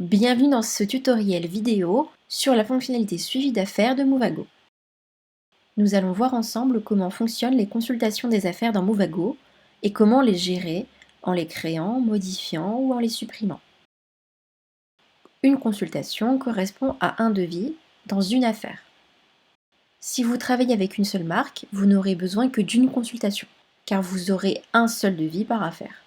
Bienvenue dans ce tutoriel vidéo sur la fonctionnalité suivi d'affaires de Movago. Nous allons voir ensemble comment fonctionnent les consultations des affaires dans Movago et comment les gérer en les créant, modifiant ou en les supprimant. Une consultation correspond à un devis dans une affaire. Si vous travaillez avec une seule marque, vous n'aurez besoin que d'une consultation, car vous aurez un seul devis par affaire.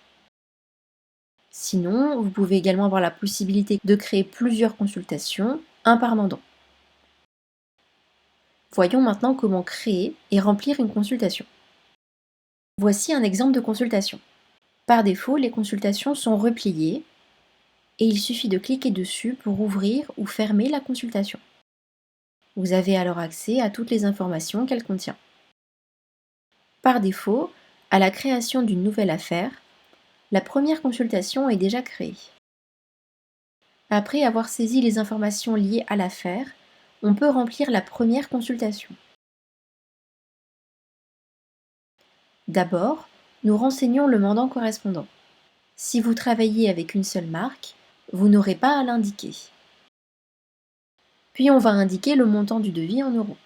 Sinon, vous pouvez également avoir la possibilité de créer plusieurs consultations, un par mandant. Voyons maintenant comment créer et remplir une consultation. Voici un exemple de consultation. Par défaut, les consultations sont repliées et il suffit de cliquer dessus pour ouvrir ou fermer la consultation. Vous avez alors accès à toutes les informations qu'elle contient. Par défaut, à la création d'une nouvelle affaire, la première consultation est déjà créée. Après avoir saisi les informations liées à l'affaire, on peut remplir la première consultation. D'abord, nous renseignons le mandant correspondant. Si vous travaillez avec une seule marque, vous n'aurez pas à l'indiquer. Puis on va indiquer le montant du devis en euros.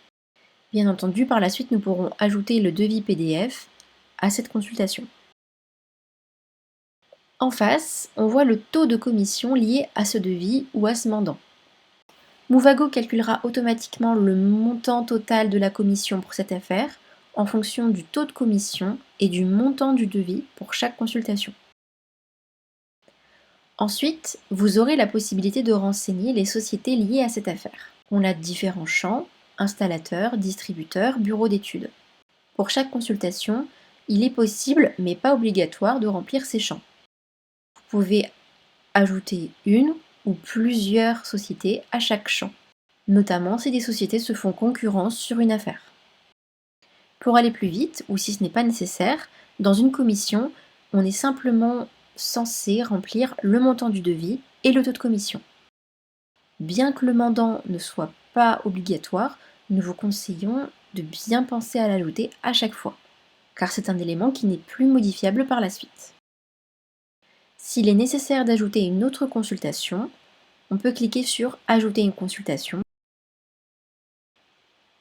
Bien entendu, par la suite, nous pourrons ajouter le devis PDF à cette consultation. En face, on voit le taux de commission lié à ce devis ou à ce mandant. Movago calculera automatiquement le montant total de la commission pour cette affaire en fonction du taux de commission et du montant du devis pour chaque consultation. Ensuite, vous aurez la possibilité de renseigner les sociétés liées à cette affaire. On a différents champs: installateur, distributeur, bureau d'études. Pour chaque consultation, il est possible, mais pas obligatoire, de remplir ces champs. Vous pouvez ajouter une ou plusieurs sociétés à chaque champ, notamment si des sociétés se font concurrence sur une affaire. Pour aller plus vite, ou si ce n'est pas nécessaire, dans une commission, on est simplement censé remplir le montant du devis et le taux de commission. Bien que le mandant ne soit pas obligatoire, nous vous conseillons de bien penser à l'ajouter à chaque fois, car c'est un élément qui n'est plus modifiable par la suite. S'il est nécessaire d'ajouter une autre consultation, on peut cliquer sur « Ajouter une consultation »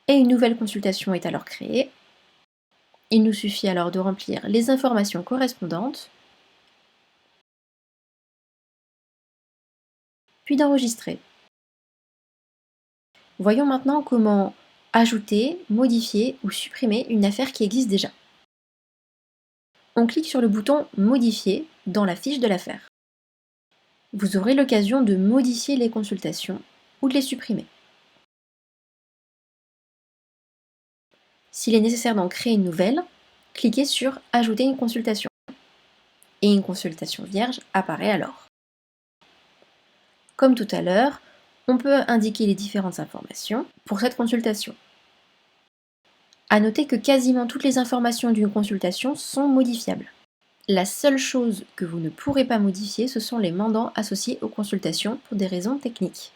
et une nouvelle consultation est alors créée. Il nous suffit alors de remplir les informations correspondantes, puis d'enregistrer. Voyons maintenant comment ajouter, modifier ou supprimer une affaire qui existe déjà. On clique sur le bouton « Modifier » dans la fiche de l'affaire. Vous aurez l'occasion de modifier les consultations ou de les supprimer. S'il est nécessaire d'en créer une nouvelle, cliquez sur « Ajouter une consultation » et une consultation vierge apparaît alors. Comme tout à l'heure, on peut indiquer les différentes informations pour cette consultation. À noter que quasiment toutes les informations d'une consultation sont modifiables. La seule chose que vous ne pourrez pas modifier, ce sont les mandants associés aux consultations pour des raisons techniques.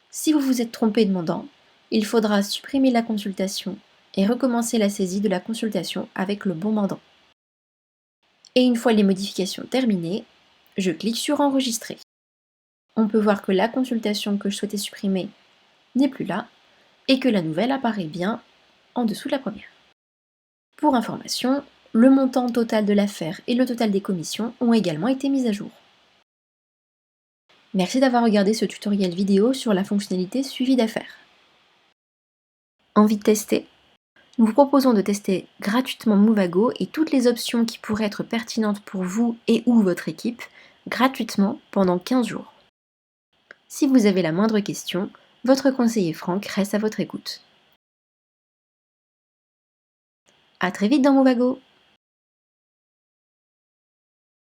Si vous vous êtes trompé de mandant, il faudra supprimer la consultation et recommencer la saisie de la consultation avec le bon mandant. Et une fois les modifications terminées, je clique sur Enregistrer. On peut voir que la consultation que je souhaitais supprimer n'est plus là et que la nouvelle apparaît bien en dessous de la première. Pour information, le montant total de l'affaire et le total des commissions ont également été mis à jour. Merci d'avoir regardé ce tutoriel vidéo sur la fonctionnalité suivi d'affaires. Envie de tester? Nous vous proposons de tester gratuitement Movago et toutes les options qui pourraient être pertinentes pour vous et ou votre équipe gratuitement pendant 15 jours. Si vous avez la moindre question, votre conseiller Franck reste à votre écoute. À très vite dans Movago!